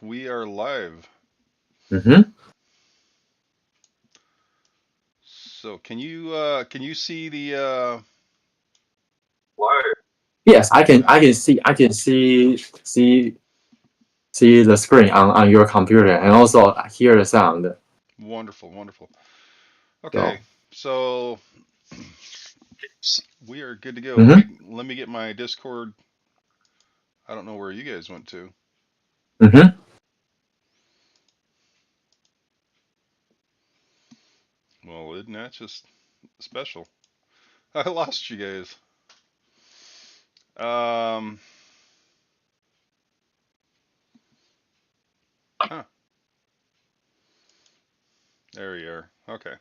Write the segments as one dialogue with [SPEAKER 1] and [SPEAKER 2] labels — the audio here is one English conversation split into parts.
[SPEAKER 1] like we are live.
[SPEAKER 2] Mm-hmm.
[SPEAKER 1] So can you see the
[SPEAKER 2] Yes, I can see the screen on your computer and also hear the sound.
[SPEAKER 1] wonderful, wonderful.
[SPEAKER 2] So,
[SPEAKER 1] Okay, so we are good to go.
[SPEAKER 2] mm-hmm,
[SPEAKER 1] Let me get my Discord. I don't know where you guys went to.
[SPEAKER 2] mm-hmm.
[SPEAKER 1] Well, isn't that just special? I lost you guys. Um, huh, there you are. Okay.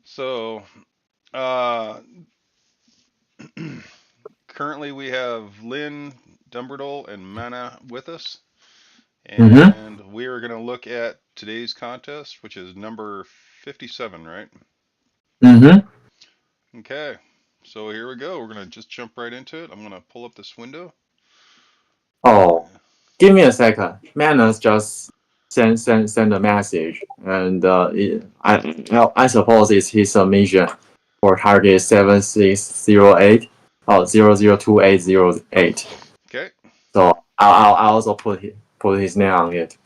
[SPEAKER 1] So, uh, currently we have Lynn, Dumbledore, and Mana with us.
[SPEAKER 2] Mm-hmm.
[SPEAKER 1] And we are going to look at today's contest, which is number 57, right?
[SPEAKER 2] Mm-hmm.
[SPEAKER 1] Okay, so here we go. We're going to just jump right into it. I'm going to pull up this window.
[SPEAKER 2] Oh, give me a second. Manos just send a message, and I suppose it's his submission for target 7608 or 002808.
[SPEAKER 1] Okay,
[SPEAKER 2] So I'll also put his name on it.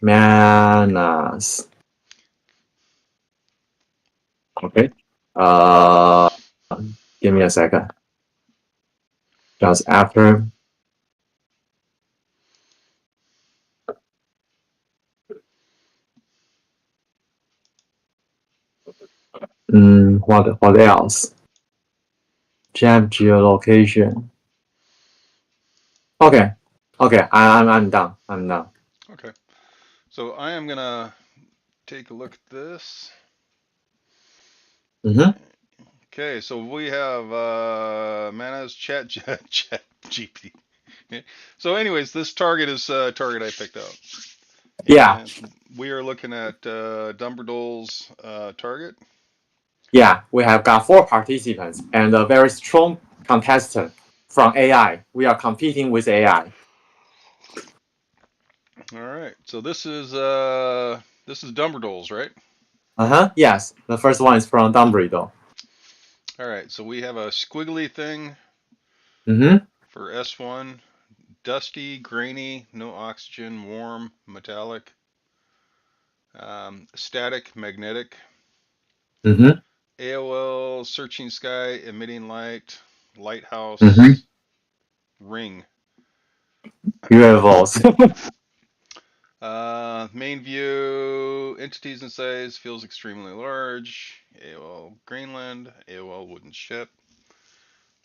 [SPEAKER 2] Manas. Okay. Uh, give me a second. Just after. What else? Jam geolocation. Okay. Okay. I'm done. I'm done.
[SPEAKER 1] okay. So I am going to take a look at this.
[SPEAKER 2] Mm-hmm.
[SPEAKER 1] Okay, so we have Mana's chat GP. So, anyways, this target is target I picked out,
[SPEAKER 2] Yeah.
[SPEAKER 1] and we are looking at Dumberdole's target.
[SPEAKER 2] Yeah. We have got 4 participants and a very strong contestant from AI. We are competing with AI.
[SPEAKER 1] All right, so this is Dumberdole's, right?
[SPEAKER 2] Uh-huh. Yes. The first one is from Dumbledore.
[SPEAKER 1] All right, so we have a squiggly thing
[SPEAKER 2] Mm-hmm.
[SPEAKER 1] for S1, dusty, grainy, no oxygen, warm, metallic, static, magnetic,
[SPEAKER 2] Mm-hmm.
[SPEAKER 1] AOL, searching sky, emitting light,
[SPEAKER 2] Mm-hmm.
[SPEAKER 1] lighthouse, ring.
[SPEAKER 2] UFOs.
[SPEAKER 1] Main view, entities and size, feels extremely large. AOL Greenland, AOL wooden ship.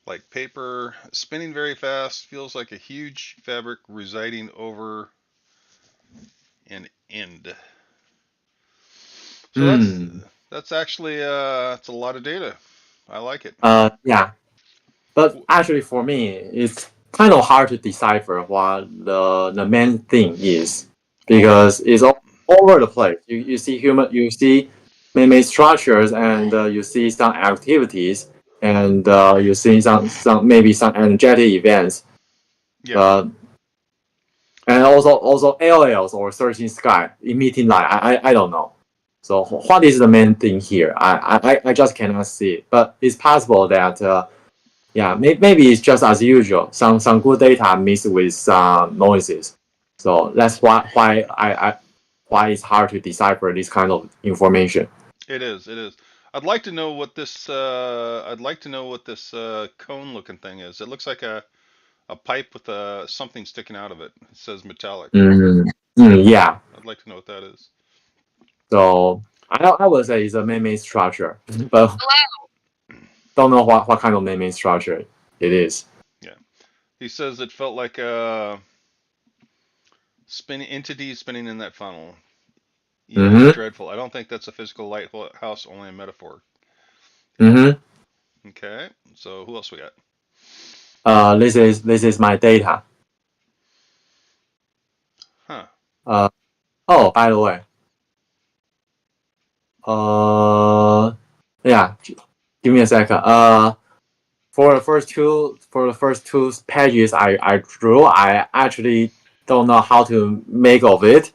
[SPEAKER 1] Like paper, spinning very fast, feels like a huge fabric residing over an end. So
[SPEAKER 2] Hmm.
[SPEAKER 1] that's actually it's a lot of data. I like it.
[SPEAKER 2] Yeah. But actually, for me, it's kind of hard to decipher what the main thing is
[SPEAKER 1] Well,
[SPEAKER 2] because it's all over the place. You see man-made structures, and you see some activities, and you see some maybe some energetic events,
[SPEAKER 1] yeah,
[SPEAKER 2] but and also LLs or searching sky emitting light. I don't know. So what is the main thing here? I just cannot see it. But it's possible that yeah, maybe it's just as usual. Some good data mixed with some noises. So that's why it's hard to decipher this kind of information.
[SPEAKER 1] it is. It is. I'd like to know what this. I'd like to know what this cone-looking thing is. It looks like a pipe with something sticking out of it. It says metallic.
[SPEAKER 2] Yeah.
[SPEAKER 1] I'd like to know what that is.
[SPEAKER 2] So I would say it's a man-made structure, but don't know what kind of man-made structure it is.
[SPEAKER 1] Yeah. He says it felt like a spinning entity spinning in that funnel. Eerie and
[SPEAKER 2] Mm-hmm.
[SPEAKER 1] dreadful. I don't think that's a physical lighthouse, only a metaphor.
[SPEAKER 2] Mm-hmm.
[SPEAKER 1] Okay. So who else we got?
[SPEAKER 2] This is my data.
[SPEAKER 1] Huh.
[SPEAKER 2] Uh, oh, by the way, uh, yeah, give me a second. For the first two pages I drew, I actually don't know how to make of it.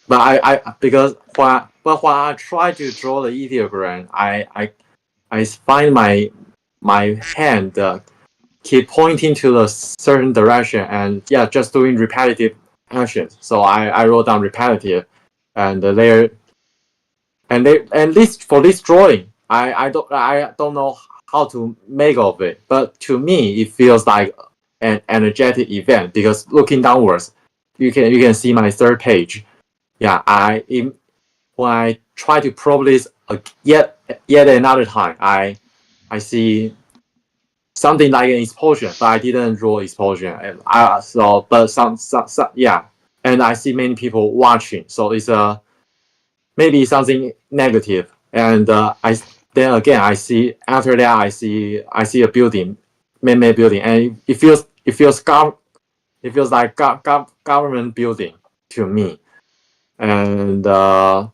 [SPEAKER 2] But I because when I try to draw the ideogram, I find my hand keep pointing to the certain direction and yeah, just doing repetitive actions. So I wrote down repetitive, and there and this for this drawing, I don't know how to make of it, but to me it feels like an energetic event because looking downwards, you can see my third page. Yeah, when I try to probe this yet another time, I see something like an explosion, but I didn't draw explosion. And I so but some yeah, and I see many people watching, so it's a maybe something negative. And I then again I see after that I see a building, man-made building, and it feels like government building to me. And how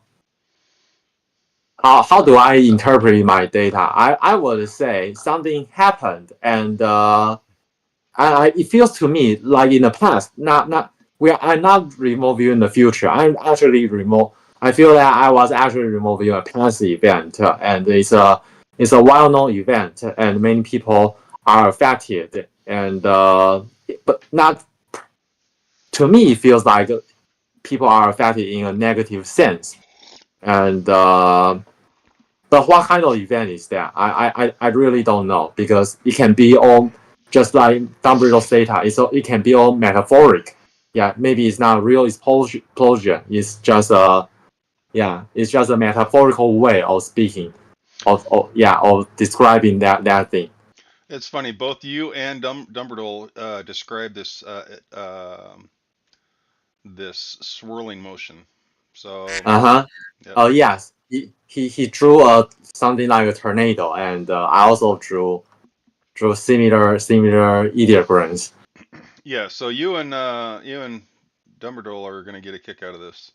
[SPEAKER 2] do I interpret my data? I would say something happened, and it feels to me like in the past, not I'm not remote viewing the future. I'm actually remote. I feel that I was actually remote viewing a past event, and it's a well known event, and many people are affected, and but not to me. It feels like people are affected in a negative sense, and but what kind of event is that? I really don't know because it can be all just like Dumbledore's data. It can be all metaphoric. Yeah, maybe it's not real explosion. It's just a yeah, it's just a metaphorical way of speaking of yeah of describing that thing.
[SPEAKER 1] It's funny. Both you and Dumbledore describe this swirling motion. So,
[SPEAKER 2] Uh-huh.
[SPEAKER 1] yep.
[SPEAKER 2] Oh yes, he drew something like a tornado, and I also drew similar ideograms.
[SPEAKER 1] Yeah. So you and Dumbledore are gonna get a kick out of this.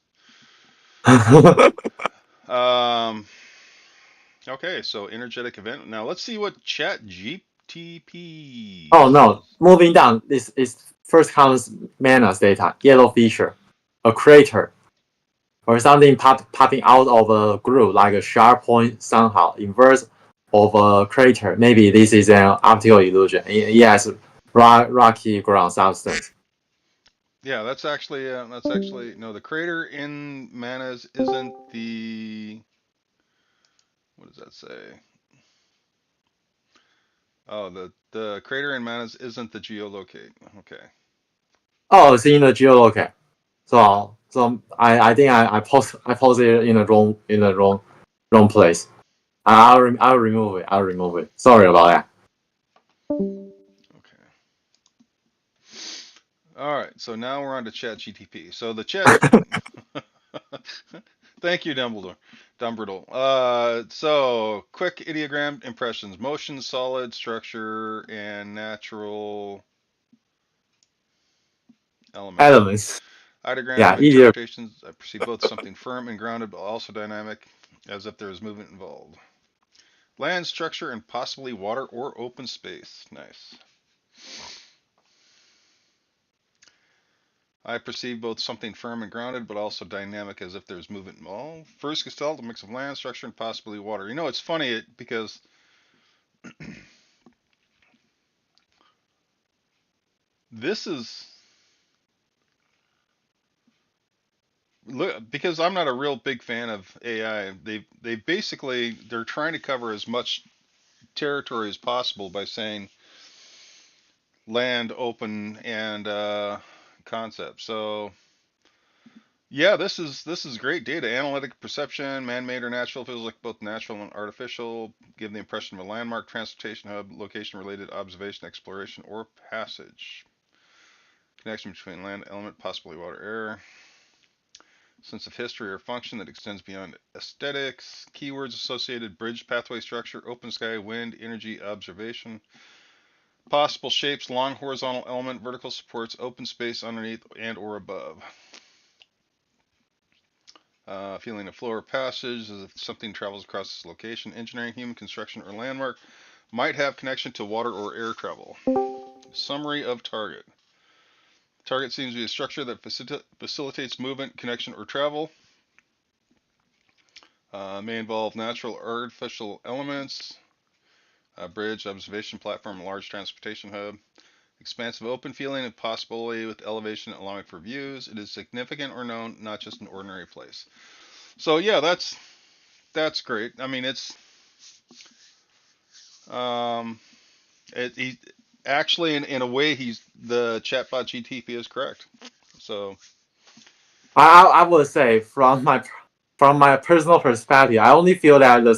[SPEAKER 1] Um. Okay. So energetic event. Now let's see what Chat GTP
[SPEAKER 2] Oh no,
[SPEAKER 1] says.
[SPEAKER 2] moving down, this is first comes Mana's data, yellow feature, a crater, or something popping out of a groove like a sharp point somehow, inverse of a crater. Maybe this is an optical illusion. Yes, rocky ground substance.
[SPEAKER 1] Yeah, that's actually no. The crater in Manas isn't the what does that say? Oh, the crater in Manas isn't the geolocate. Okay.
[SPEAKER 2] Oh, it's in the geolocate. So I think I posted it in the wrong place. I'll remove it. I'll remove it. Sorry about that.
[SPEAKER 1] Okay. All right. So now we're on to Chat GTP. So the Chat. Thank you, Dumbledore. Dumbledore. So quick ideogram impressions: motion, solid, structure, and natural elements.
[SPEAKER 2] Elements. Yeah,
[SPEAKER 1] Ideogram
[SPEAKER 2] easier.
[SPEAKER 1] interpretations: I perceive both something firm and grounded, but also dynamic, as if there is movement involved. Land, structure, and possibly water or open space. Nice. I perceive both something firm and grounded, but also dynamic, as if there's movement involved. First gestalt, a mix of land, structure, and possibly water. You know, it's funny because this is look because I'm not a real big fan of AI. They basically they're trying to cover as much territory as possible by saying land, open, and concept. So yeah, this is great data. Analytic perception, man-made or natural, feels like both natural and artificial. Give the impression of a landmark, transportation hub, location-related observation, exploration, or passage. Connection between land element, possibly water, air. Sense of history or function that extends beyond aesthetics. Keywords associated: bridge, pathway, structure, open sky, wind, energy, observation. Possible shapes: long horizontal element, vertical supports, open space underneath and or above. Feeling of flow or passage as if something travels across this location. Engineering, human construction, or landmark might have connection to water or air travel. Summary of target. Target seems to be a structure that facilitates movement, connection, or travel. May involve natural or artificial elements. A bridge, observation platform, large transportation hub. Expansive open feeling and possibility with elevation allowing for views. It is significant or known, not just an ordinary place. So yeah, that's great. I mean, it's um, he actually in a way he's the chatbot GTP is correct. So
[SPEAKER 2] I would say from my personal perspective, I only feel that the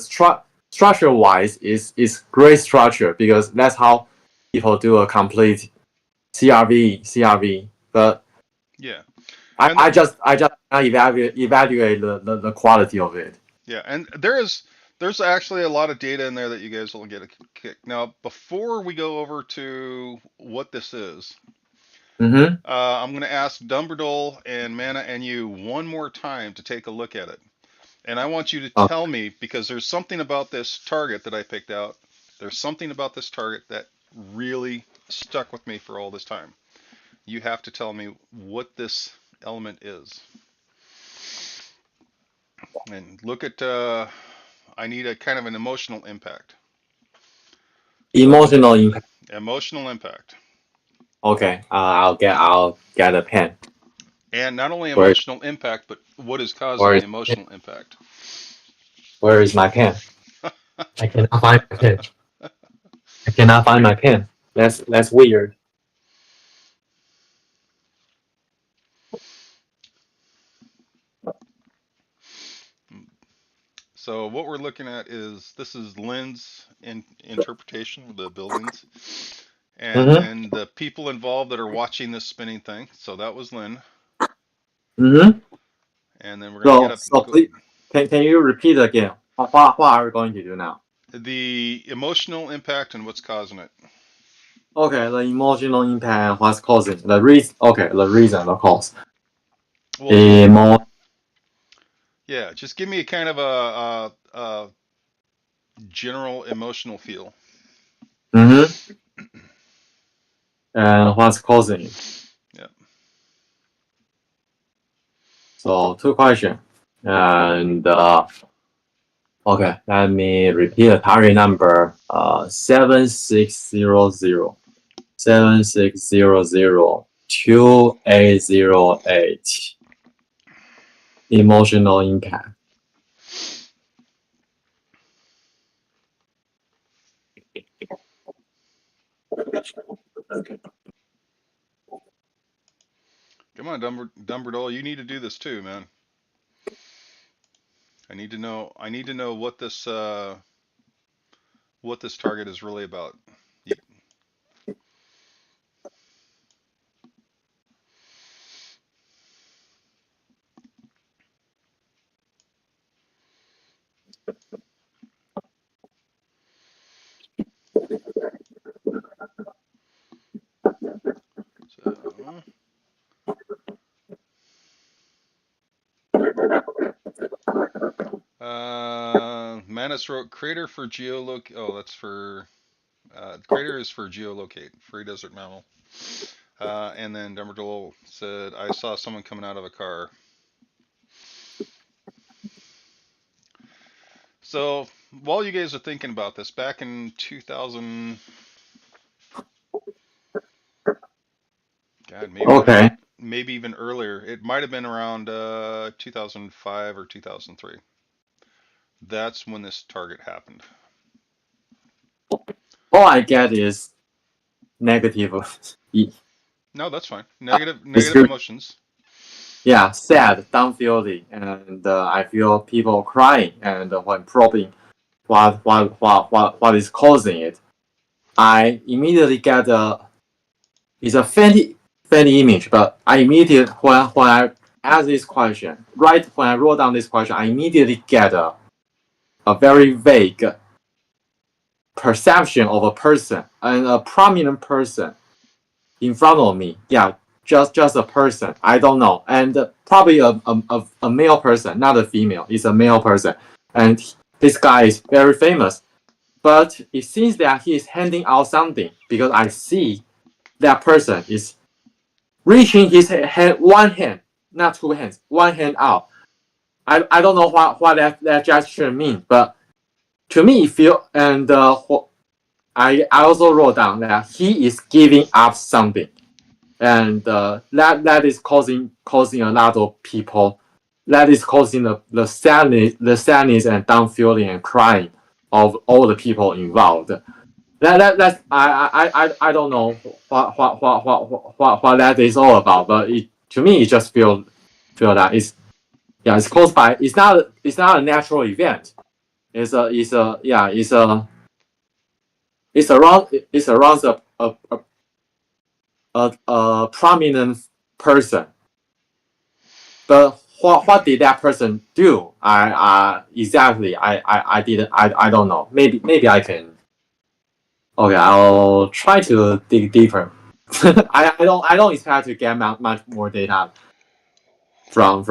[SPEAKER 2] structure wise is great structure because that's how people do a complete CRV. But
[SPEAKER 1] yeah,
[SPEAKER 2] I,
[SPEAKER 1] and
[SPEAKER 2] I just I just evaluate the quality of it.
[SPEAKER 1] yeah, and there's actually a lot of data in there that you guys will get a kick. Now, before we go over to what this is,
[SPEAKER 2] Mm-hmm.
[SPEAKER 1] I'm going to ask Dumbledore and Mana and you one more time to take a look at it. And I want you to
[SPEAKER 2] Oh,
[SPEAKER 1] tell me, because there's something about this target that I picked out. There's something about this target that really stuck with me for all this time. You have to tell me what this element is. And look at, I need a kind of an emotional impact. So,
[SPEAKER 2] emotional impact.
[SPEAKER 1] emotional impact.
[SPEAKER 2] Okay, I'll get a pen.
[SPEAKER 1] And not only
[SPEAKER 2] Where
[SPEAKER 1] emotional impact, but what is causing
[SPEAKER 2] where
[SPEAKER 1] the
[SPEAKER 2] is
[SPEAKER 1] emotional impact.
[SPEAKER 2] where is my pen? I cannot find my pen. I cannot find my pen. That's weird.
[SPEAKER 1] So what we're looking at is this is Lynn's interpretation of the buildings, and
[SPEAKER 2] Mm-hmm.
[SPEAKER 1] then the people involved that are watching this spinning thing. So that was Lynn,
[SPEAKER 2] Mm-hmm.
[SPEAKER 1] and then we're gonna get
[SPEAKER 2] So
[SPEAKER 1] up
[SPEAKER 2] so
[SPEAKER 1] go,
[SPEAKER 2] please can you repeat again? What are we going to do now?
[SPEAKER 1] the emotional impact and what's causing it.
[SPEAKER 2] Okay, the emotional impact, what's causing the reason? Okay, the reason, the cause.
[SPEAKER 1] Well,
[SPEAKER 2] Emo.
[SPEAKER 1] yeah, just give me a kind of a general emotional feel.
[SPEAKER 2] Mm-hmm. And what's causing it?
[SPEAKER 1] Yeah.
[SPEAKER 2] So two questions. And okay, let me repeat the target number. 7600 7600 2808. Emotional impact.
[SPEAKER 1] Come on, Dumbledore, you need to do this too, man. I need to know. I need to know what this target is really about. You, so, Manus wrote crater for geoloc. Oh, that's for crater is for geolocate, free desert mammal. And then Dumbledore said, I saw someone coming out of a car. So while you guys are thinking about this, back in 2000, God,
[SPEAKER 2] Okay.
[SPEAKER 1] maybe even earlier. It might have been around 2005 or 2003. That's when this target happened.
[SPEAKER 2] All I get is negative.
[SPEAKER 1] No, that's fine.
[SPEAKER 2] Uh,
[SPEAKER 1] Negative emotions.
[SPEAKER 2] yeah, sad, down feeling, and I feel people crying. And when probing what is causing it, I immediately get it's a funny image, but I immediately when I ask this question, right when I wrote down this question, I immediately get a very vague perception of a person and a prominent person in front of me. Yeah, just a person. I don't know, and probably a male person, not a female. It's a male person, and this guy is very famous. But it seems that he is handing out something because I see that person is reaching his hand, one hand, not two hands, one hand out. I don't know what that gesture means, but to me, it feel and I also wrote down that he is giving up something, and that is causing a lot of people. That is causing the sadness and down feeling and crying of all the people involved. That's I don't know what that is all about, but to me it just feel that it's caused by it's not a natural event. It's a yeah it's around a prominent person. But what did that person do? I exactly I didn't I don't know. Maybe I can. Okay, I'll try to dig deeper. I don't expect to get much more data from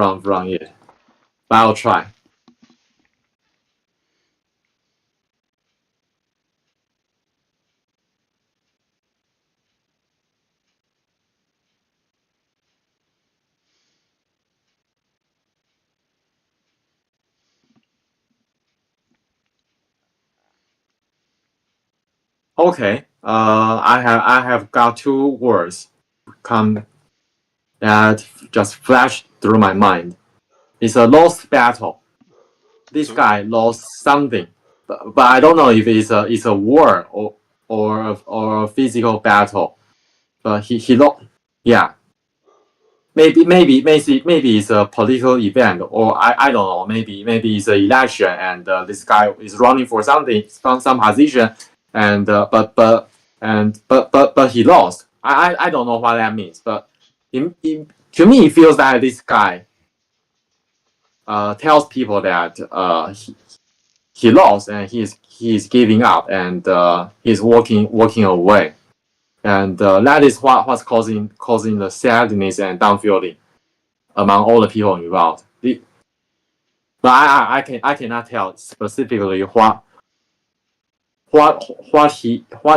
[SPEAKER 2] it, but I'll try. Okay. I have got two words come that just flashed through my mind. It's a lost battle. This
[SPEAKER 1] So
[SPEAKER 2] guy lost something, but I don't know if it's a war or a physical battle. But he lost. Yeah, maybe it's a political event, or I don't know. Maybe it's an election, and this guy is running for something, some position, and but he lost. I don't know what that means, but to me it feels that this guy tells people that he lost and he's giving up and he's walking away, and that is what's causing the sadness and down feeling among all the people involved. But I cannot tell specifically what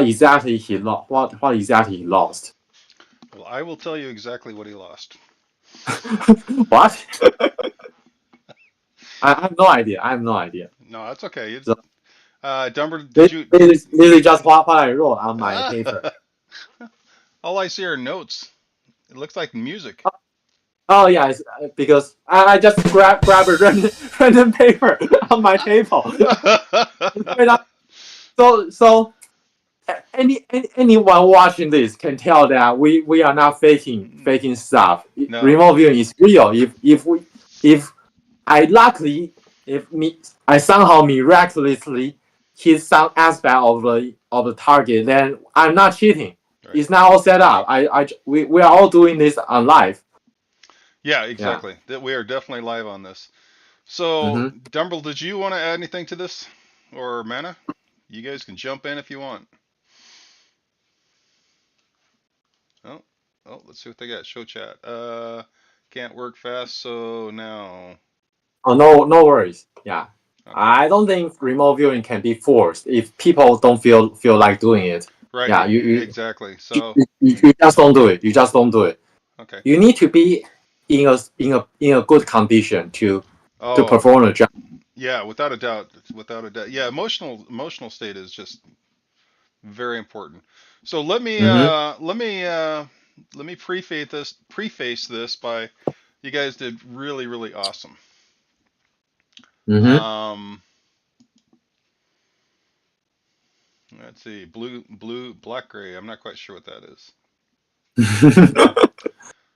[SPEAKER 2] exactly he lost. What exactly he lost.
[SPEAKER 1] well, I will tell you exactly what he lost.
[SPEAKER 2] What? I have no idea. I have no idea.
[SPEAKER 1] No, that's okay.
[SPEAKER 2] So
[SPEAKER 1] Dumber, did
[SPEAKER 2] this,
[SPEAKER 1] you?
[SPEAKER 2] this is just what I wrote on my paper.
[SPEAKER 1] All I see are notes. It looks like music.
[SPEAKER 2] Oh yeah, because I just grab a random paper on my table. So anyone watching this can tell that we are not faking stuff.
[SPEAKER 1] No.
[SPEAKER 2] Remote viewing is real. If I luckily if me I somehow miraculously hit some aspect of the target, then I'm not cheating.
[SPEAKER 1] Right.
[SPEAKER 2] It's not all set up. We are all doing this on live.
[SPEAKER 1] Yeah,
[SPEAKER 2] Yeah.
[SPEAKER 1] exactly. That we are definitely live on this. So,
[SPEAKER 2] Mm-hmm.
[SPEAKER 1] Dumble, did you want to add anything to this, or Mana? You guys can jump in if you want. Oh, oh, let's see what they got. Show chat. Can't work fast, so now.
[SPEAKER 2] Oh no worries. Yeah.
[SPEAKER 1] Okay.
[SPEAKER 2] I don't think remote viewing can be forced if people don't feel like doing it.
[SPEAKER 1] Right.
[SPEAKER 2] Yeah,
[SPEAKER 1] Exactly. So,
[SPEAKER 2] you just don't do it. You just don't do it.
[SPEAKER 1] okay.
[SPEAKER 2] You need to be in a good condition to
[SPEAKER 1] Oh,
[SPEAKER 2] perform a job.
[SPEAKER 1] yeah. Without a doubt. Without a doubt. Yeah. Emotional state is just very important. So
[SPEAKER 2] Mm-hmm.
[SPEAKER 1] let me preface this by you guys did really really awesome.
[SPEAKER 2] Mm-hmm.
[SPEAKER 1] Um, let's see, black gray. I'm not quite sure what that is.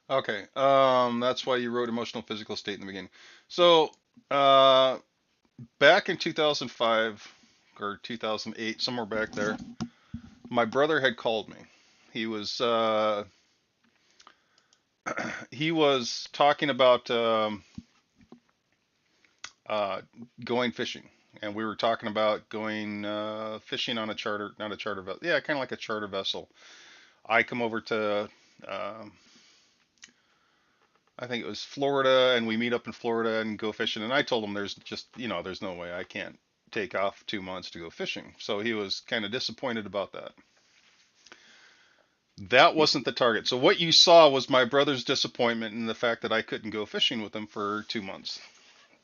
[SPEAKER 1] Okay, that's why you wrote emotional physical state in the beginning. So uh, back in 2005 or 2008, somewhere back there, my brother had called me. He was he was talking about uh, going fishing, and we were talking about going fishing on a charter, not a charter vessel, yeah, kind of like a charter vessel. I come over to, um I think it was Florida, and we meet up in Florida and go fishing. And I told him there's just, there's no way I can't take off 2 months to go fishing. So he was kind of disappointed about that. That wasn't the target. So what you saw was my brother's disappointment in the fact that I couldn't go fishing with him for 2 months.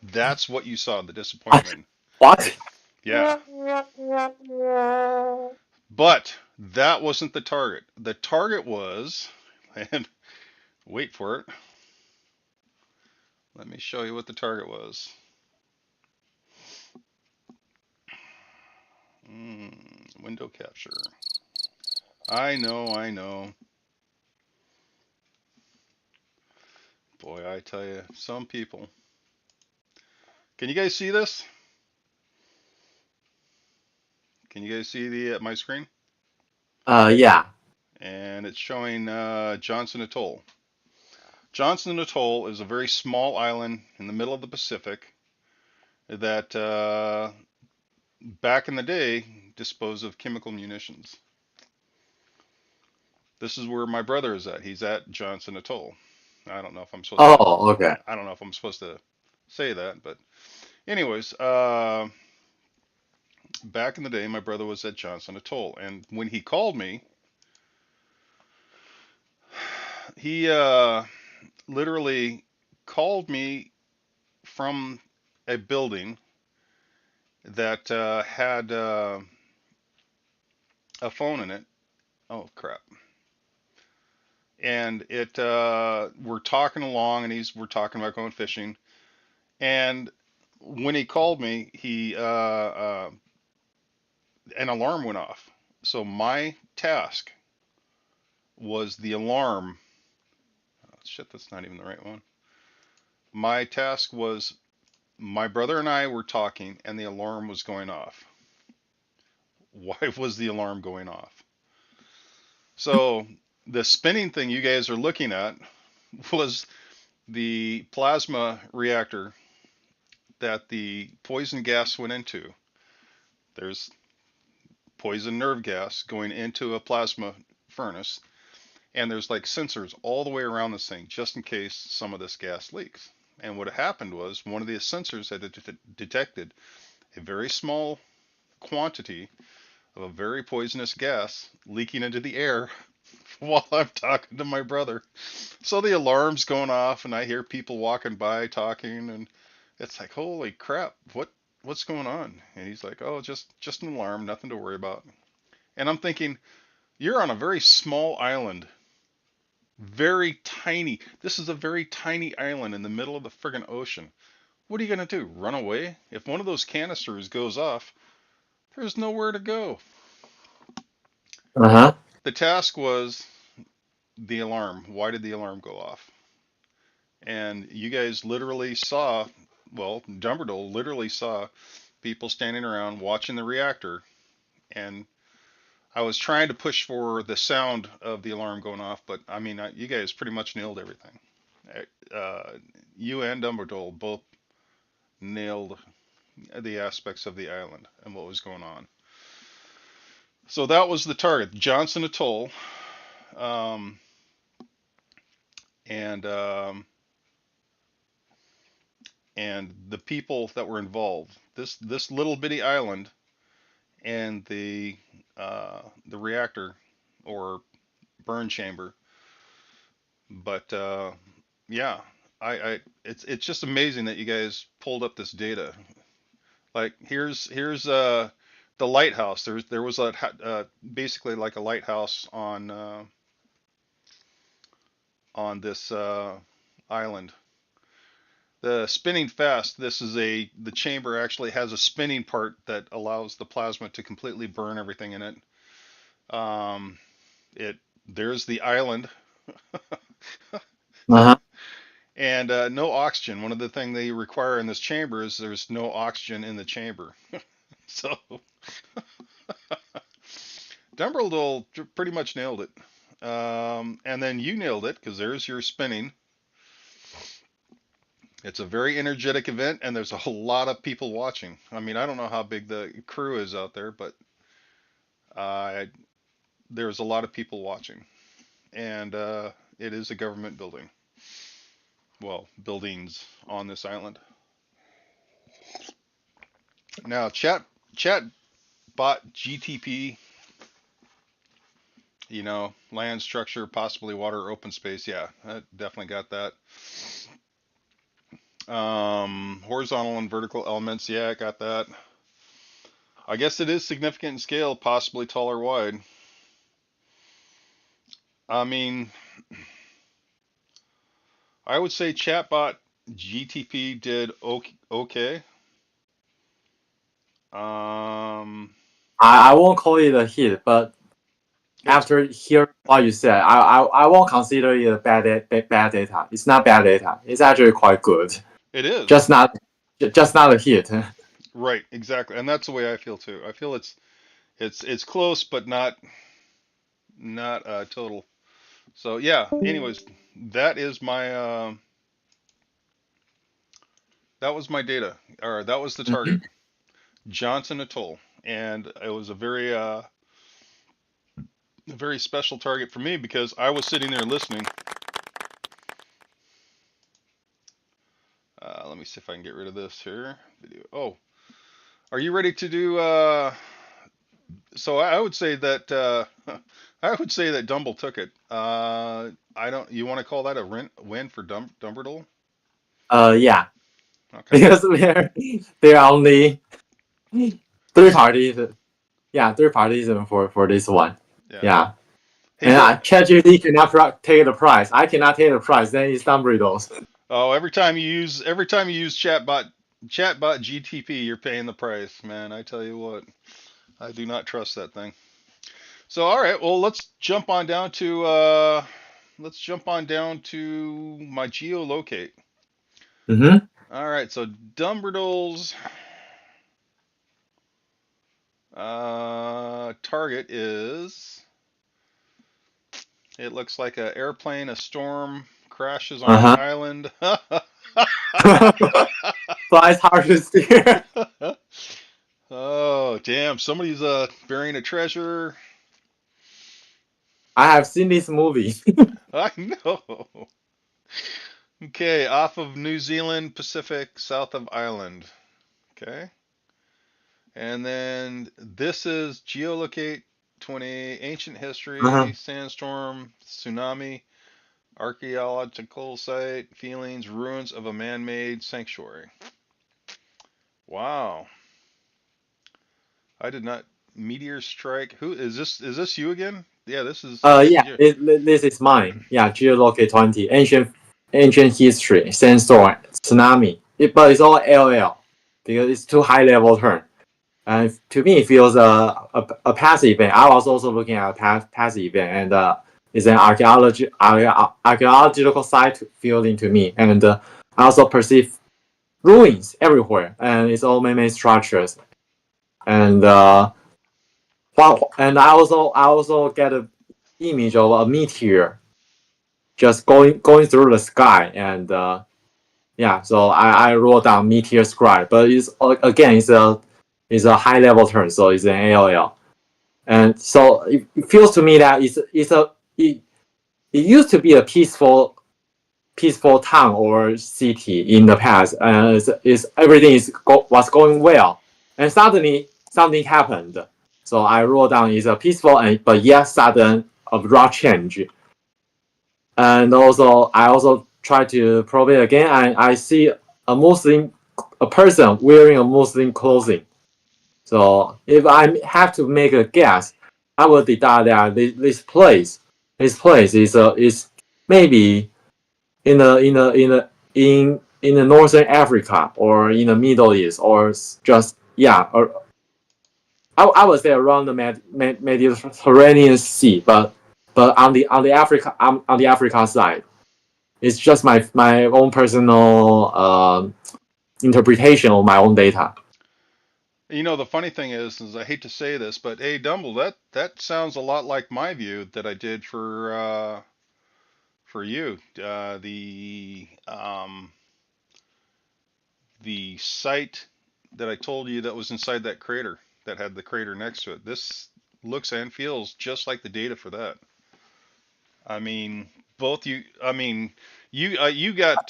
[SPEAKER 1] That's what you saw, the disappointment.
[SPEAKER 2] What?
[SPEAKER 1] Yeah. But that wasn't the target. The target was, and wait for it. Let me show you what the target was. Window capture. I know, I know. Boy, I tell you, some people. Can you guys see this? Can you guys see the my screen?
[SPEAKER 2] Yeah.
[SPEAKER 1] And it's showing Johnson Atoll. Johnson Atoll is a very small island in the middle of the Pacific that back in the day disposed of chemical munitions. This is where my brother is at. He's at Johnson Atoll. I don't know if I'm supposed to.
[SPEAKER 2] Oh, okay.
[SPEAKER 1] I don't know if I'm supposed to say that, but anyways, back in the day, my brother was at Johnson Atoll, and when he called me, he literally called me from a building that had a phone in it. Oh crap! And it we're talking along, and we're talking about going fishing, and when he called me, he an alarm went off. So my task was the alarm. Oh, shit, that's not even the right one. My task was my brother and I were talking, and the alarm was going off. Why was the alarm going off? So the spinning thing you guys are looking at was the plasma reactor that the poison gas went into. There's poison nerve gas going into a plasma furnace, and there's like sensors all the way around this thing just in case some of this gas leaks. And what happened was one of the sensors had detected a very small quantity of a very poisonous gas leaking into the air while I'm talking to my brother. So the alarm's going off, and I hear people walking by talking, and it's like, holy crap, what's going on? And he's like, oh, just an alarm, nothing to worry about. And I'm thinking, you're on a very small island, very tiny. This is a very tiny island in the middle of the friggin' ocean. What are you gonna do? Run away? If one of those canisters goes off, there's nowhere to go.
[SPEAKER 2] Uh huh.
[SPEAKER 1] The task was the alarm. Why did the alarm go off? And you guys literally saw, well, Dumbledore literally saw people standing around watching the reactor. And I was trying to push for the sound of the alarm going off, but I mean, you guys pretty much nailed everything. Uh, you and Dumbledore both nailed the aspects of the island and what was going on. So that was the target, Johnson Atoll, um, and and the people that were involved. This little bitty island and the reactor or burn chamber. But yeah, I it's just amazing that you guys pulled up this data. Like here's the lighthouse. There was a basically like a lighthouse on this island. The spinning fast. This is the chamber actually has a spinning part that allows the plasma to completely burn everything in it. Um, it there's the island.
[SPEAKER 2] Uh huh.
[SPEAKER 1] And no oxygen. One of the things they require in this chamber is there's no oxygen in the chamber. So Dumbledore pretty much nailed it. And then you nailed it because there's your spinning. It's a very energetic event, and there's a lot of people watching. I mean, I don't know how big the crew is out there, but uh, there's a lot of people watching. And it is a government building. Well, buildings on this island. Now, chat bot GTP Land, structure, possibly water, open space. Yeah, I definitely got that. Horizontal and vertical elements. Yeah, I got that. I guess it is significant in scale, possibly tall or wide. I mean, I would say chatbot GTP did okay. Um,
[SPEAKER 2] I won't call it a hit, but
[SPEAKER 1] it's
[SPEAKER 2] after hearing what you said, I won't consider it a bad data. It's not bad data. It's actually quite good.
[SPEAKER 1] it is
[SPEAKER 2] Just not a hit.
[SPEAKER 1] right, exactly, and that's the way I feel too. I feel it's close, but not total. So yeah. Anyways, that is my that was my data, or that was the target,
[SPEAKER 2] Mhm.
[SPEAKER 1] Johnson Atoll, and it was a very special target for me because I was sitting there listening. Let me see if I can get rid of this here. Video. Oh, are you ready to do? So I would say that I would say that Dumble took it. I don't. You want to call that a win for Dumbertle?
[SPEAKER 2] Yeah,
[SPEAKER 1] Okay.
[SPEAKER 2] because there are only three parties. Yeah, three parties for this one.
[SPEAKER 1] Yeah.
[SPEAKER 2] Yeah,
[SPEAKER 1] Hey,
[SPEAKER 2] and ChatGPT cannot take the price. I cannot take the price. Then it's Dumbledore's.
[SPEAKER 1] oh, every time you use chatbot GTP, you're paying the price, man. I tell you what, I do not trust that thing. So all right, well let's jump on down to my geolocate.
[SPEAKER 2] Mm-hmm.
[SPEAKER 1] All right, so Dumberdole's target is, it looks like an airplane, a storm crashes on an
[SPEAKER 2] Uh
[SPEAKER 1] island.
[SPEAKER 2] huh. So it's hard to steer.
[SPEAKER 1] Oh, damn, somebody's burying a treasure.
[SPEAKER 2] I have seen this movie.
[SPEAKER 1] I know. Okay, off of New Zealand, Pacific, south of Island. Okay. And then this is geolocate 20, ancient history,
[SPEAKER 2] Uh-huh.
[SPEAKER 1] sandstorm, tsunami, archaeological site, feelings, ruins of a man-made sanctuary. Wow. I did not, meteor strike. Who is this? Is this you again? Yeah, this
[SPEAKER 2] Yeah,
[SPEAKER 1] is you.
[SPEAKER 2] this is mine. Yeah, Geolocate 20, ancient history, sandstorm, tsunami. But it's all LL because it's too high level term. And to me, it feels a passive event. I was also looking at a passive event, and it's an archaeological site feeling to me. And I also perceive ruins everywhere, and it's all man-made structures. And and I also get an image of a meteor just going through the sky, and yeah, so I wrote down meteor scribe, but it's again it's a high level term, so it's an ALL, and so it feels to me that it used to be a peaceful town or city in the past, and everything was going well, and suddenly something happened. So I wrote down it's a peaceful and but yet sudden abrupt change, and also I also try to probe it again. I see a person wearing a Muslim clothing. So if I have to make a guess, I will deduct that this place is maybe in the northern Africa or in the Middle East or just yeah, or I would say around the Mediterranean Sea, but on the Africa side, it's just my own personal interpretation of my own data.
[SPEAKER 1] The funny thing is I hate to say this, but hey, Dumble, that sounds a lot like my view that I did for you. The site that I told you that was inside that crater that had the crater next to it. This looks and feels just like the data for that. I mean, both you. I mean, you got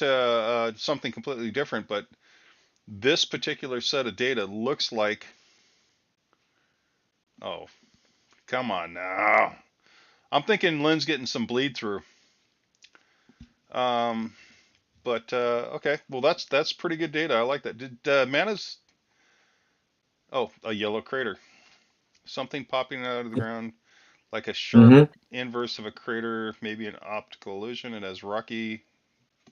[SPEAKER 1] something completely different, but this particular set of data looks like. Oh, come on now. I'm thinking Lynn's getting some bleed through. Um, but okay, well that's pretty good data. I like that. Did Mana's? Oh, a yellow crater. Something popping out of the ground like a sharp
[SPEAKER 2] Mm-hmm.
[SPEAKER 1] inverse of a crater, maybe an optical illusion. It has rocky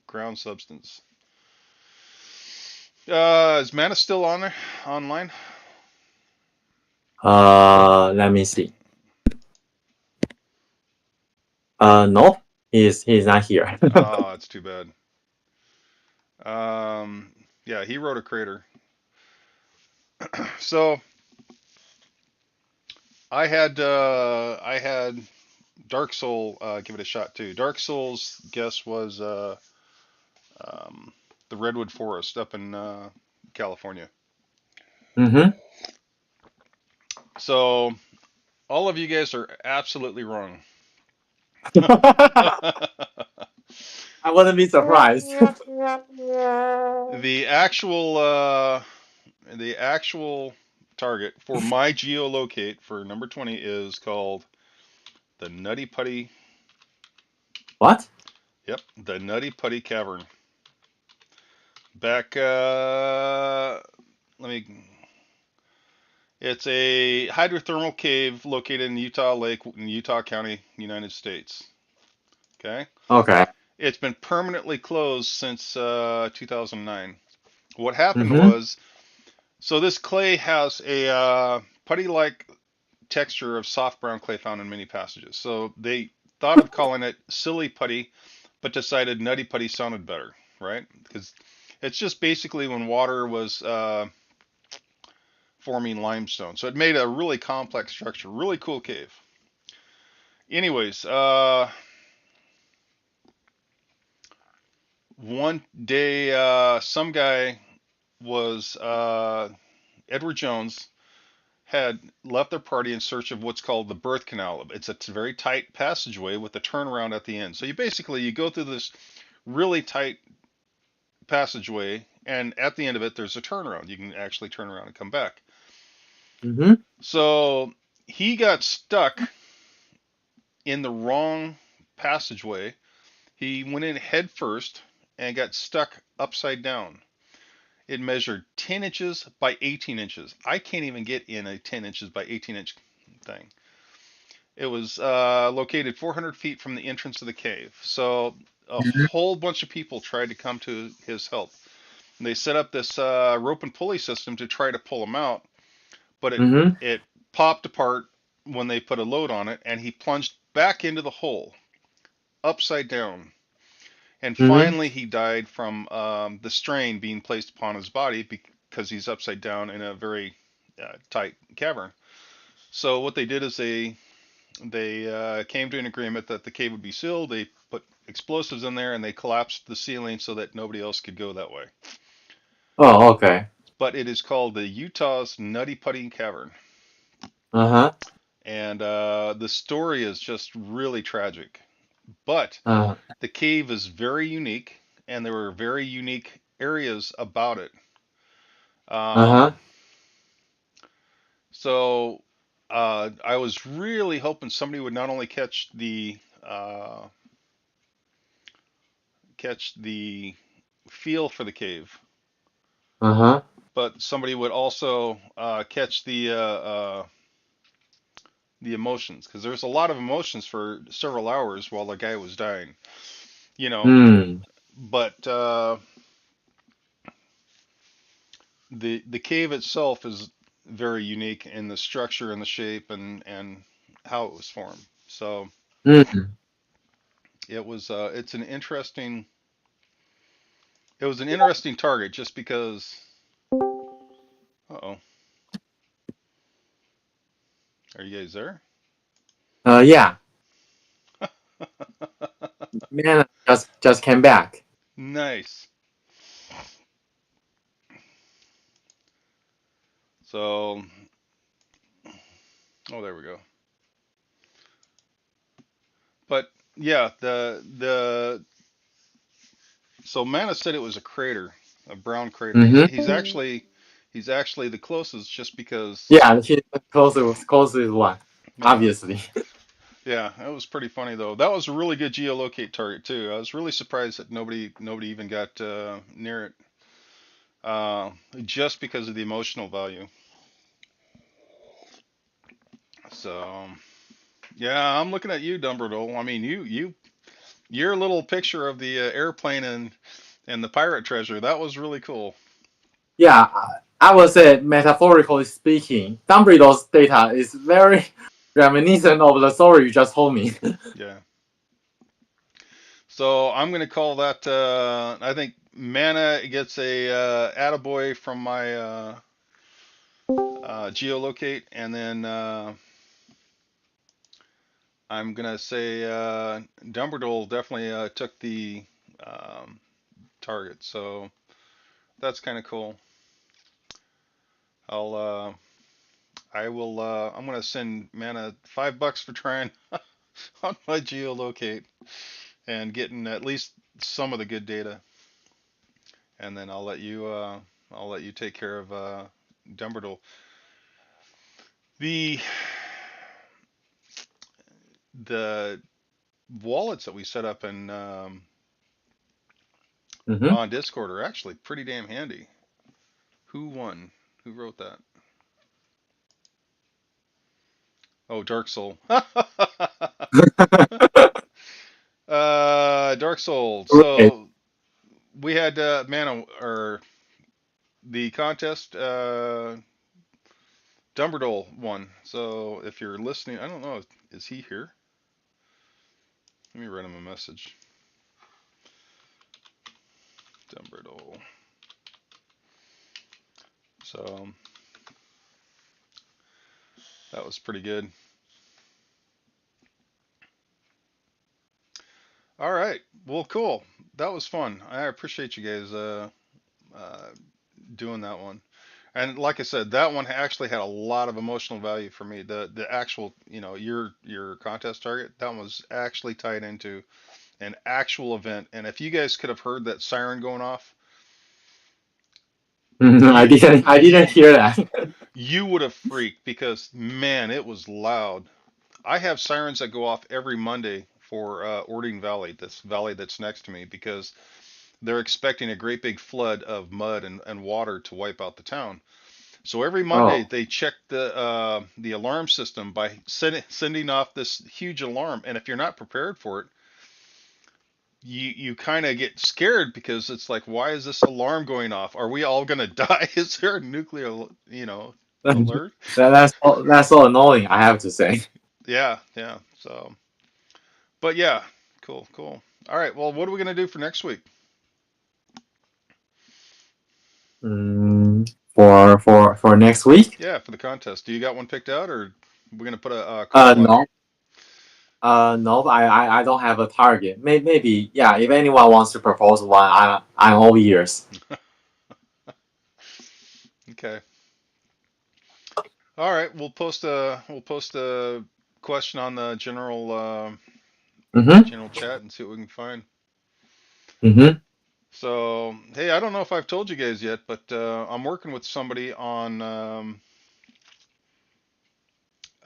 [SPEAKER 1] ground substance. Is Mana still on there, online?
[SPEAKER 2] Let me see. No, he's not here.
[SPEAKER 1] Oh, it's too bad. Um, yeah, he wrote a crater. So I had Dark Soul give it a shot too. Dark Soul's guess was um, the Redwood Forest up in California.
[SPEAKER 2] Mm-hmm.
[SPEAKER 1] So all of you guys are absolutely wrong.
[SPEAKER 2] I wouldn't be surprised.
[SPEAKER 1] the actual uh, the actual target for my geolocate for number 20 is called the Nutty Putty.
[SPEAKER 2] What?
[SPEAKER 1] Yep, the Nutty Putty Cavern. Back, let me. It's a hydrothermal cave located in Utah Lake in Utah County, United States. Okay,
[SPEAKER 2] Okay.
[SPEAKER 1] it's been permanently closed since 2009. What happened
[SPEAKER 2] Mm-hmm.
[SPEAKER 1] was, so this clay has a putty-like texture of soft brown clay found in many passages. So they thought of calling it silly putty, but decided nutty putty sounded better, right? Because it's just basically when water was forming limestone. So it made a really complex structure, really cool cave. Anyways, one day, some guy was Edward Jones had left their party in search of what's called the birth canal. It's a very tight passageway with a turnaround at the end. So you go through this really tight passageway, and at the end of it, there's a turnaround. You can actually turn around and come back.
[SPEAKER 2] Mm-hmm.
[SPEAKER 1] So he got stuck in the wrong passageway. He went in head first and got stuck upside down. It measured 10 inches by 18 inches. I can't even get in a 10 inches by 18-inch thing. It was located 400 feet from the entrance of the cave. So a whole bunch of people tried to come to his help. And they set up this rope and pulley system to try to pull him out, but
[SPEAKER 2] Mm-hmm.
[SPEAKER 1] it popped apart when they put a load on it, and he plunged back into the hole, upside down. And
[SPEAKER 2] Mm-hmm.
[SPEAKER 1] finally, he died from the strain being placed upon his body because he's upside down in a very tight cavern. So what they did is they came to an agreement that the cave would be sealed. They put explosives in there and they collapsed the ceiling so that nobody else could go that way.
[SPEAKER 2] Oh, okay.
[SPEAKER 1] But it is called the Utah's Nutty Putty Cavern,
[SPEAKER 2] Uh-huh.
[SPEAKER 1] and the story is just really tragic. But
[SPEAKER 2] Uh,
[SPEAKER 1] the cave is very unique, and there were very unique areas about it.
[SPEAKER 2] uh-huh.
[SPEAKER 1] Um, so I was really hoping somebody would not only uh, catch the feel for the cave,
[SPEAKER 2] Uh-huh.
[SPEAKER 1] but somebody would also catch the emotions, because there's a lot of emotions for several hours while the guy was dying, you know.
[SPEAKER 2] Mm.
[SPEAKER 1] But the cave itself is very unique in the structure and the shape and how it was formed. So
[SPEAKER 2] Mm.
[SPEAKER 1] it's an interesting it was an interesting target just because. Uh-oh, are you guys there?
[SPEAKER 2] Yeah. Man, just came back.
[SPEAKER 1] Nice. So, oh, there we go. But yeah, the so Mana said it was a crater, a brown crater. He's
[SPEAKER 2] Mm-hmm.
[SPEAKER 1] he's actually he's actually the closest, just because
[SPEAKER 2] Yeah, he's the closest one,
[SPEAKER 1] you know
[SPEAKER 2] obviously.
[SPEAKER 1] Yeah, that was pretty funny though. That was a really good geolocate target too. I was really surprised that nobody even got near it, uh, just because of the emotional value. So yeah, I'm looking at you, Dumbledore. I mean, your little picture of the airplane and the pirate treasure, that was really cool.
[SPEAKER 2] Yeah, I would say metaphorically speaking, Dumbledore's data is very reminiscent of the story you just told me.
[SPEAKER 1] Yeah. So I'm gonna call that. I think Mana gets a attaboy from my geolocate, and then I'm gonna say Dumbledore definitely took the um, target. So that's kind of cool. I'll I will I'm gonna send Mana $5 for trying on my geolocate and getting at least some of the good data, and then I'll let you take care of Dumbledore. The the wallets that we set up in
[SPEAKER 2] Mm-hmm.
[SPEAKER 1] on Discord are actually pretty damn handy. Who won? Who wrote that? Oh, Dark Soul. Dark Soul.
[SPEAKER 2] Great.
[SPEAKER 1] So we had Mana or the contest. Dumbledore won. So if you're listening, I don't know. Is he here? Let me write him a message. Dumbledore. So that was pretty good. All right. Well, cool. That was fun. I appreciate you guys uh, doing that one. And like I said, that one actually had a lot of emotional value for me. The actual, your contest target, that one was actually tied into an actual event. And if you guys could have heard that siren going off,
[SPEAKER 2] I
[SPEAKER 1] you
[SPEAKER 2] didn't. I didn't
[SPEAKER 1] you
[SPEAKER 2] hear that.
[SPEAKER 1] you would have freaked because man, it was loud. I have sirens that go off every Monday for Ording Valley, this valley that's next to me, because they're expecting a great big flood of mud and water to wipe out the town. So every Monday
[SPEAKER 2] Oh.
[SPEAKER 1] they check the alarm system by sending off this huge alarm, and if you're not prepared for it, you kind of get scared because it's like, why is this alarm going off? Are we all gonna die? Is there a nuclear, alert?
[SPEAKER 2] That's so annoying. I have to say.
[SPEAKER 1] Yeah, yeah. So, but yeah, cool, cool. All right. Well, what are we gonna do for next week?
[SPEAKER 2] For next week.
[SPEAKER 1] Yeah, for the contest. Do you got one picked out, or we're gonna put a call out?
[SPEAKER 2] No. No. I don't have a target. Maybe. Yeah. If anyone wants to propose one, I'm all ears.
[SPEAKER 1] Okay. All right. We'll post a question on the
[SPEAKER 2] Mm-hmm.
[SPEAKER 1] general chat and see what we can find.
[SPEAKER 2] Mm-hmm.
[SPEAKER 1] So, hey, I don't know if I've told you guys yet, but I'm working with somebody on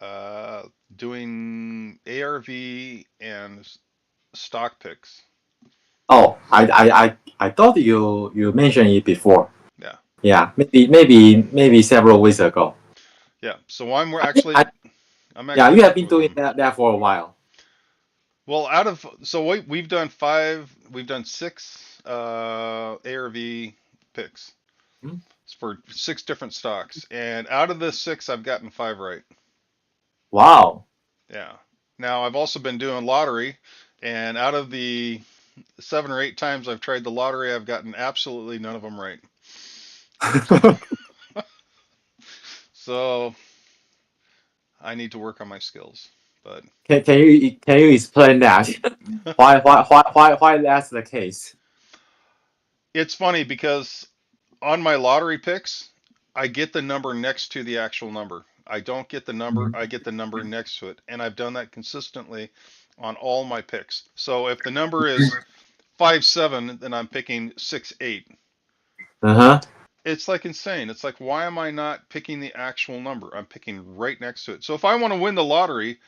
[SPEAKER 1] uh, doing ARV and stock picks.
[SPEAKER 2] Oh, I thought you mentioned it before.
[SPEAKER 1] Yeah,
[SPEAKER 2] Yeah. Maybe several weeks ago.
[SPEAKER 1] yeah. So I'm
[SPEAKER 2] I think I
[SPEAKER 1] actually I'm
[SPEAKER 2] Yeah.
[SPEAKER 1] actually
[SPEAKER 2] You have
[SPEAKER 1] working
[SPEAKER 2] been
[SPEAKER 1] with
[SPEAKER 2] doing
[SPEAKER 1] them.
[SPEAKER 2] that for a while.
[SPEAKER 1] Well, we've done six ARV picks
[SPEAKER 2] Hmm?
[SPEAKER 1] for six different stocks, and out of the six, I've gotten five right.
[SPEAKER 2] Wow.
[SPEAKER 1] Yeah. Now I've also been doing lottery, and out of the seven or eight times I've tried the lottery, I've gotten absolutely none of them right. So I need to work on my skills. But
[SPEAKER 2] Can you explain that? Why that's the case?
[SPEAKER 1] it's funny because on my lottery picks, I get the number next to the actual number. I don't get the number, I get the number next to it. And I've done that consistently on all my picks. So if the number is 5-7, then I'm picking 6-8.
[SPEAKER 2] Uh huh.
[SPEAKER 1] It's like insane. It's like, why am I not picking the actual number? I'm picking right next to it. So if I want to win the lottery,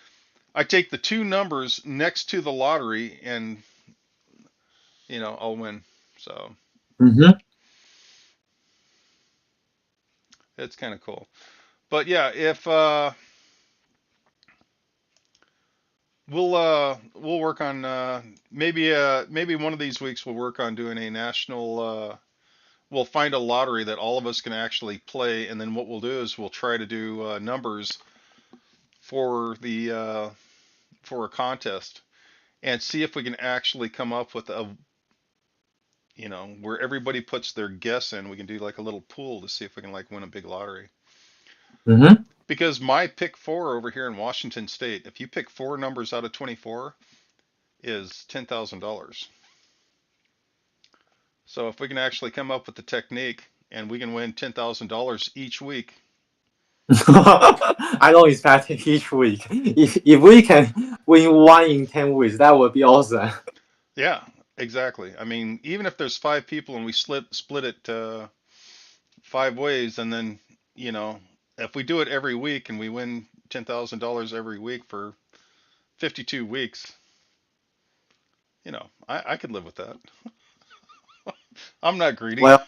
[SPEAKER 1] I take the two numbers next to the lottery, and I'll win. So
[SPEAKER 2] Mm-hmm.
[SPEAKER 1] it's kind of cool. But yeah, if we'll work on maybe one of these weeks we'll work on doing a national. We'll find a lottery that all of us can actually play, and then what we'll do is we'll try to do numbers for the for a contest and see if we can actually come up with a where everybody puts their guess in. We can do like a little pool to see if we can like win a big lottery.
[SPEAKER 2] Mm-hmm.
[SPEAKER 1] Because my pick four over here in Washington State, if you pick four numbers out of 24, is $10,000. So if we can actually come up with the technique and we can win $10,000 each week.
[SPEAKER 2] I don't expect each week. If we can win 1 in 10 weeks, that would be awesome.
[SPEAKER 1] Yeah, exactly. I mean, even if there's five people and we split it five ways, and then you know, if we do it every week and we win $10,000 every week for 52 weeks, I could live with that. I'm not greedy.
[SPEAKER 2] Well,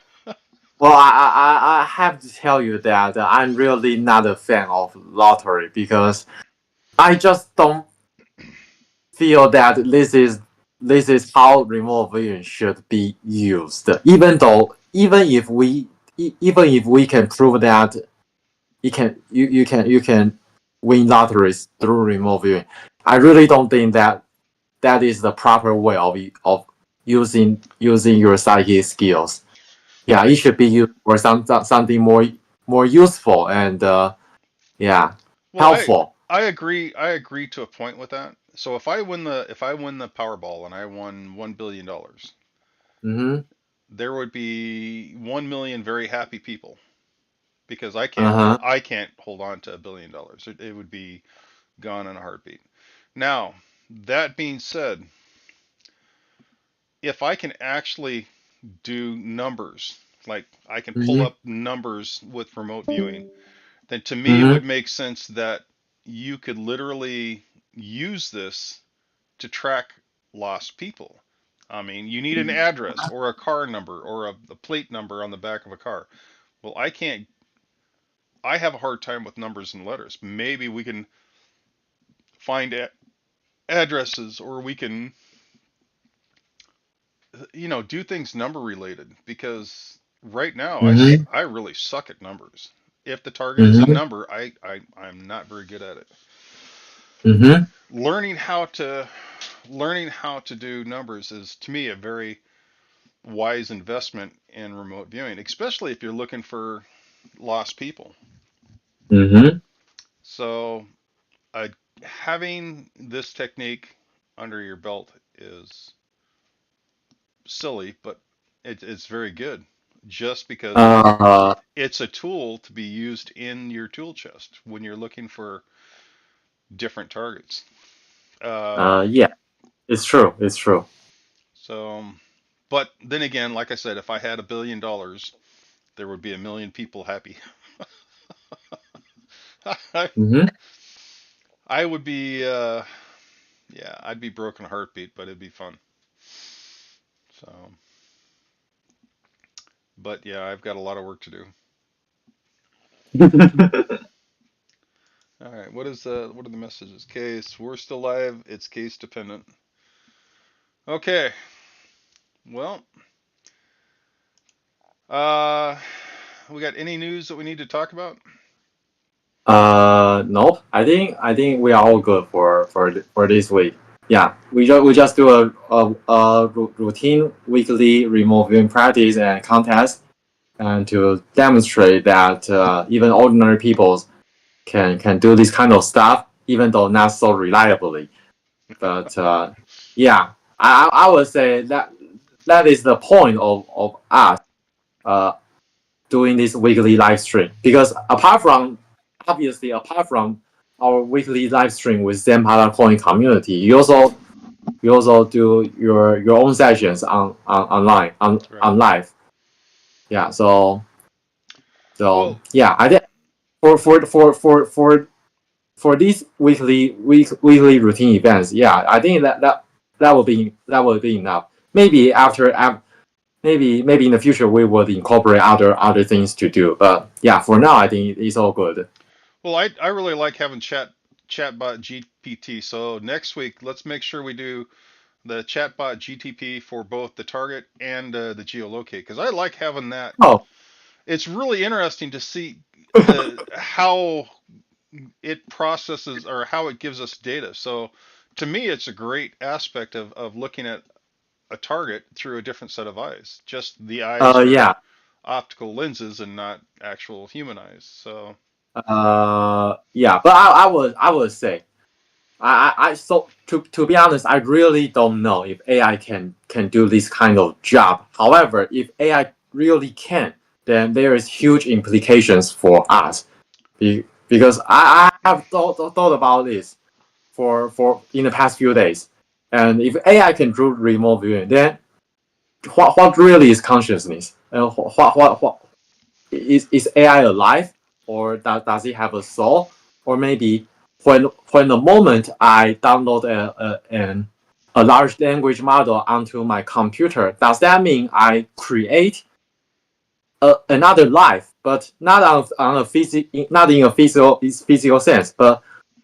[SPEAKER 2] well, I have to tell you that I'm really not a fan of lottery because I just don't feel that this is how remote viewing should be used. Even if we can prove that you can win lotteries through remote viewing, I really don't think that is the proper way of using your psychic skills. Yeah,
[SPEAKER 1] I
[SPEAKER 2] it should be used for something more useful and yeah,
[SPEAKER 1] well,
[SPEAKER 2] helpful.
[SPEAKER 1] I agree. I agree to a point with that. So if I win the Powerball and I won $1 billion,
[SPEAKER 2] Mm-hmm.
[SPEAKER 1] there would be 1 million very happy people because I can't hold
[SPEAKER 2] Uh-huh.
[SPEAKER 1] I can't hold on to $1 billion. It would be gone in a heartbeat. Now, that being said, if I can actually do numbers, like I can pull
[SPEAKER 2] Mm-hmm.
[SPEAKER 1] up numbers with remote viewing, then to me it
[SPEAKER 2] Mm-hmm.
[SPEAKER 1] would make sense that you could literally use this to track lost people. I mean, you need an address or a car number or a plate number on the back of a car. Well, I can't, I have a hard time with numbers and letters. Maybe we can find addresses, or we can, do things number related, because right now
[SPEAKER 2] Mm-hmm.
[SPEAKER 1] I really suck at numbers. If the target is a
[SPEAKER 2] Mm-hmm.
[SPEAKER 1] number, I'm not very good at it.
[SPEAKER 2] Mm-hmm.
[SPEAKER 1] Learning how to learning how to do numbers is to me a very wise investment in remote viewing, especially if you're looking for lost people.
[SPEAKER 2] Mm-hmm.
[SPEAKER 1] So, uh, having this technique under your belt is silly, but it's very good just because
[SPEAKER 2] Uh,
[SPEAKER 1] it's a tool to be used in your tool chest when you're looking for different targets.
[SPEAKER 2] yeah, it's true. It's true.
[SPEAKER 1] So, but then again, like I said, if I had $1 billion, there would be 1 million people happy.
[SPEAKER 2] Mm-hmm.
[SPEAKER 1] I would be, yeah, I'd be broken heartbeat, but it'd be fun. So, but yeah, I've got a lot of work to do. All right, what are the messages? Case, we're still live. It's case dependent. Okay, well, uh, we got any news that we need to talk about?
[SPEAKER 2] Nope. I think we are all good for this week. Yeah, we just do a routine weekly remote viewing practice and contest, and to demonstrate that even ordinary people can do this kind of stuff, even though not so reliably. But yeah, I would say that is the point of us uh, doing this weekly live stream, because apart from our weekly live stream with ZenPandaCoin community, you also do your own sessions online on
[SPEAKER 1] Right.
[SPEAKER 2] live. Yeah, so
[SPEAKER 1] Well,
[SPEAKER 2] yeah, I think for for these weekly routine events, yeah, I think that will be enough. Maybe maybe in the future we would incorporate other things to do. But yeah, for now I think it's all good.
[SPEAKER 1] Well, I really like having chatbot GPT. So next week, let's make sure we do the chatbot GTP for both the target and the geolocate because I like having that.
[SPEAKER 2] Oh,
[SPEAKER 1] It's really interesting to see the how it processes or how it gives us data. So to me, it's a great aspect of looking at a target through a different set of eyes. Just the eyes are
[SPEAKER 2] yeah,
[SPEAKER 1] optical lenses and not actual human eyes. So
[SPEAKER 2] yeah. But I would say so to be honest, I really don't know if AI can do this kind of job. However, if AI really can, then there is huge implications for us. Because I have thought about this for in the past few days. And if AI can do remote viewing, then what really is consciousness? What is AI alive, or does it have a soul? Or maybe when the moment I download a large language model onto my computer, does that mean I create another life, but not on a not in a physical sense, but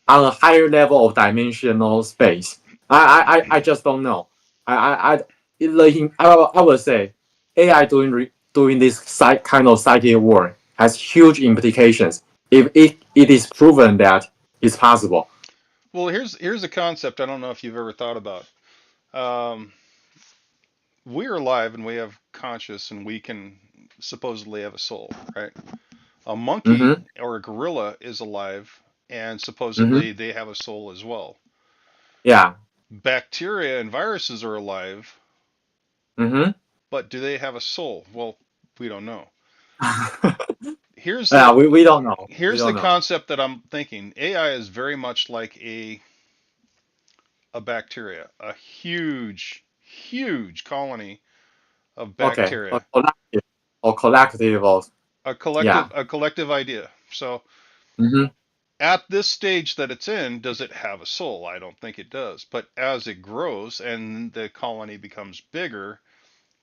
[SPEAKER 2] on a higher level of dimensional space? I just don't know. I would say AI doing this kind of psychic work has huge implications if it is proven that it's possible.
[SPEAKER 1] well, here's a concept I don't know if you've ever thought about. Um, we're alive and we have conscious and we can supposedly have a soul, right? A monkey
[SPEAKER 2] Mm-hmm.
[SPEAKER 1] or a gorilla is alive and
[SPEAKER 2] Mm-hmm.
[SPEAKER 1] supposedly they have a soul as well.
[SPEAKER 2] Yeah.
[SPEAKER 1] Bacteria and viruses are alive,
[SPEAKER 2] Mm-hmm.
[SPEAKER 1] but do they have a soul? Well, we don't know. Here's
[SPEAKER 2] Yeah.
[SPEAKER 1] the
[SPEAKER 2] We don't know. We
[SPEAKER 1] here's the
[SPEAKER 2] don't know.
[SPEAKER 1] concept that I'm thinking. AI is very much like a bacteria, a huge colony of
[SPEAKER 2] Okay.
[SPEAKER 1] bacteria,
[SPEAKER 2] Collective of yeah.
[SPEAKER 1] a collective idea. So
[SPEAKER 2] Mm-hmm.
[SPEAKER 1] at this stage that it's in, does it have a soul? I don't think it does. But as it grows and the colony becomes bigger,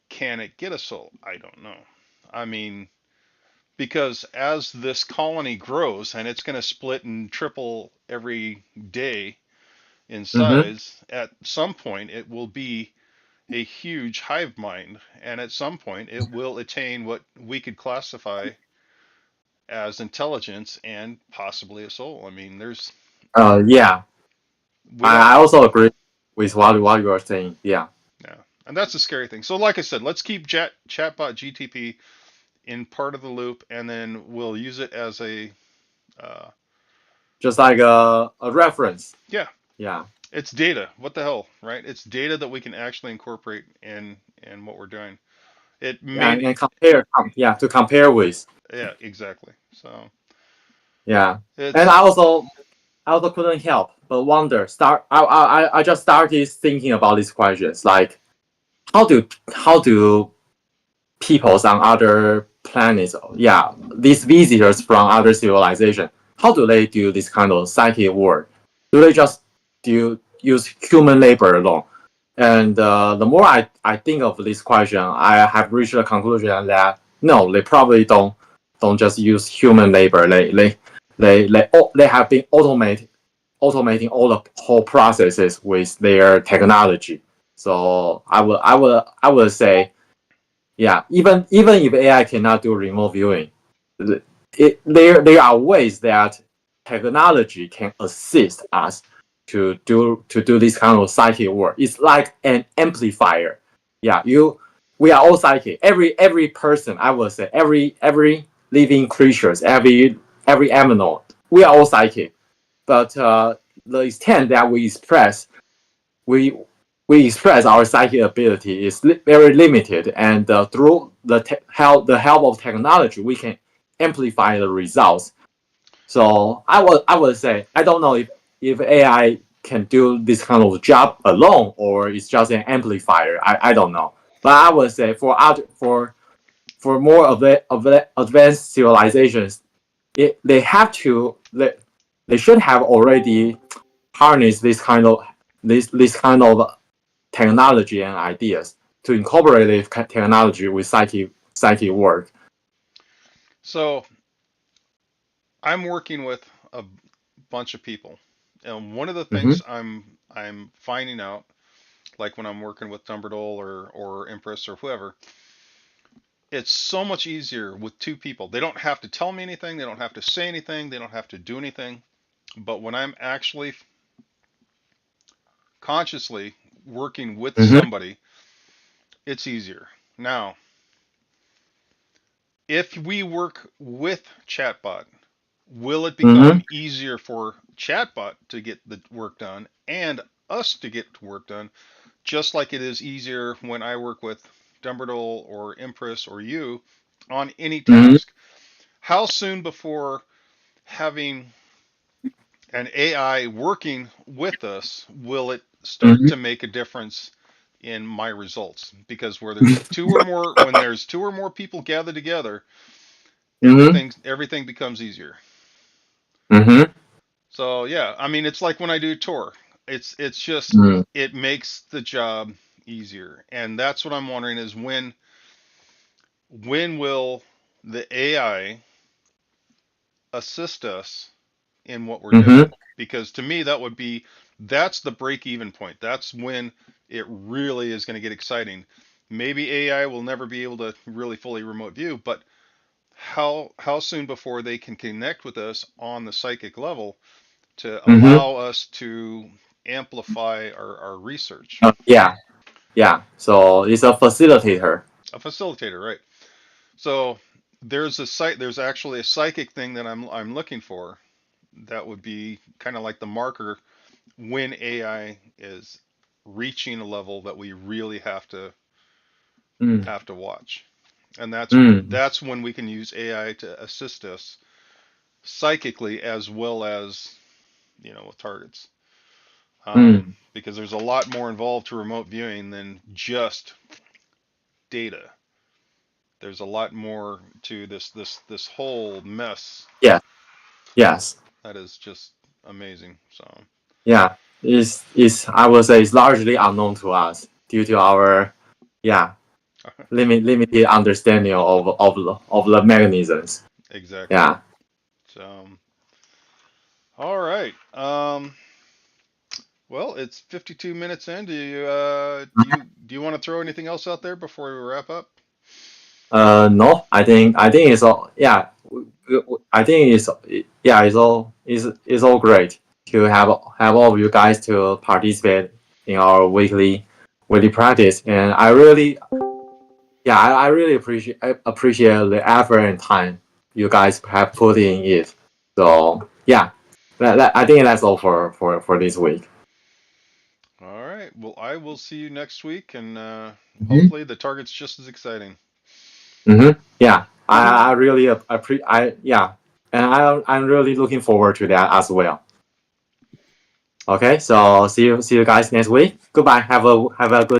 [SPEAKER 1] can it get a soul? I don't know. I mean, because as this colony grows and it's going to split and triple every day in
[SPEAKER 2] Mm-hmm.
[SPEAKER 1] size, at some point it will be a huge hive mind, and at some point it will attain what we could classify as intelligence and possibly a soul. I mean, there's
[SPEAKER 2] Yeah.
[SPEAKER 1] we don't.
[SPEAKER 2] I also agree with what you are saying. Yeah.
[SPEAKER 1] Yeah, and that's a scary thing. So, like I said, let's keep chatbot GTP in part of the loop, and then we'll use it as a uh,
[SPEAKER 2] Just like a reference.
[SPEAKER 1] yeah,
[SPEAKER 2] Yeah.
[SPEAKER 1] it's data. What the hell, right? It's data that we can actually incorporate in what we're doing. It
[SPEAKER 2] Yeah.
[SPEAKER 1] may,
[SPEAKER 2] And compare. Yeah. To compare with.
[SPEAKER 1] yeah, exactly. So
[SPEAKER 2] Yeah. And
[SPEAKER 1] it's
[SPEAKER 2] I also couldn't help but wonder. I just started thinking about these questions. Like, how do peoples on other planets, yeah, these visitors from other civilization, how do they do this kind of psychic work? Do they just use human labor alone? And the more I think of this question, I have reached the conclusion that no, they probably don't just use human labor. They have been automating all the whole processes with their technology. So I would say, yeah, even if AI cannot do remote viewing, there are ways that technology can assist us to do this kind of psychic work. It's like an amplifier. Yeah, we are all psychic. Every person, I would say, every living creatures, every animal, we are all psychic. But the extent that we we express our psychic ability is very limited, and through the help of technology, we can amplify the results. So I would say I don't know if AI can do this kind of job alone or it's just an amplifier. I don't know, but I would say for more of the advanced civilizations, they have to they should have already harnessed this kind of technology and ideas to incorporate this technology with psychic work.
[SPEAKER 1] So I'm working with a bunch of people, and one of the
[SPEAKER 2] Mm-hmm.
[SPEAKER 1] things I'm finding out, like when I'm working with Dumbledore or Empress or whoever, it's so much easier with two people. They don't have to tell me anything. They don't have to say anything. They don't have to do anything. But when I'm actually consciously working with
[SPEAKER 2] Mm-hmm.
[SPEAKER 1] somebody, it's easier. Now, if we work with Chatbot, will it
[SPEAKER 2] Mm-hmm.
[SPEAKER 1] become easier for Chatbot to get the work done and us to get work done, just like it is easier when I work with Dumbledore or Empress or you on any
[SPEAKER 2] Mm-hmm.
[SPEAKER 1] task? How soon before having an AI working with us will it start
[SPEAKER 2] Mm-hmm.
[SPEAKER 1] to make a difference in my results? Because where there's two or more, when there's two or more people gathered together,
[SPEAKER 2] Mm-hmm.
[SPEAKER 1] everything becomes easier.
[SPEAKER 2] Mm-hmm.
[SPEAKER 1] So yeah, I mean it's like when I do tour. It's just
[SPEAKER 2] Mm-hmm.
[SPEAKER 1] it makes the job easier. And that's what I'm wondering is when will the AI assist us in what we're
[SPEAKER 2] Mm-hmm.
[SPEAKER 1] doing? Because to me that's the break even point. That's when it really is going to get exciting. Maybe AI will never be able to really fully remote view, but how soon before they can connect with us on the psychic level to
[SPEAKER 2] Mm-hmm.
[SPEAKER 1] allow us to amplify our research?
[SPEAKER 2] Yeah. Yeah. So it's a facilitator.
[SPEAKER 1] A facilitator, right? So there's actually a psychic thing that I'm looking for that would be kind of like the marker when AI is reaching a level that we really
[SPEAKER 2] Mm.
[SPEAKER 1] have to watch. And that's
[SPEAKER 2] Mm.
[SPEAKER 1] that's when we can use AI to assist us psychically as well as with targets.
[SPEAKER 2] Mm.
[SPEAKER 1] Because there's a lot more involved to remote viewing than just data. There's a lot more to this whole mess
[SPEAKER 2] Yeah. Yes.
[SPEAKER 1] that is just amazing. So
[SPEAKER 2] Yeah. Is I would say it's largely unknown to us due to our yeah limited understanding of the mechanisms.
[SPEAKER 1] exactly.
[SPEAKER 2] Yeah.
[SPEAKER 1] So all right. Well, it's 52 minutes in. Do you want to throw anything else out there before we wrap up?
[SPEAKER 2] No, I think it's all yeah. I think it's yeah. It's all great to have all of you guys to participate in our weekly practice, and I really appreciate the effort and time you guys have put in it. So yeah, I think that's all for this week.
[SPEAKER 1] All right. Well, I will see you next week, and
[SPEAKER 2] Mm-hmm.
[SPEAKER 1] hopefully the target's just as exciting.
[SPEAKER 2] Mm-hmm. Yeah, I really appreciate yeah, and I'm really looking forward to that as well. Okay, so see you guys next week. Goodbye. Have a good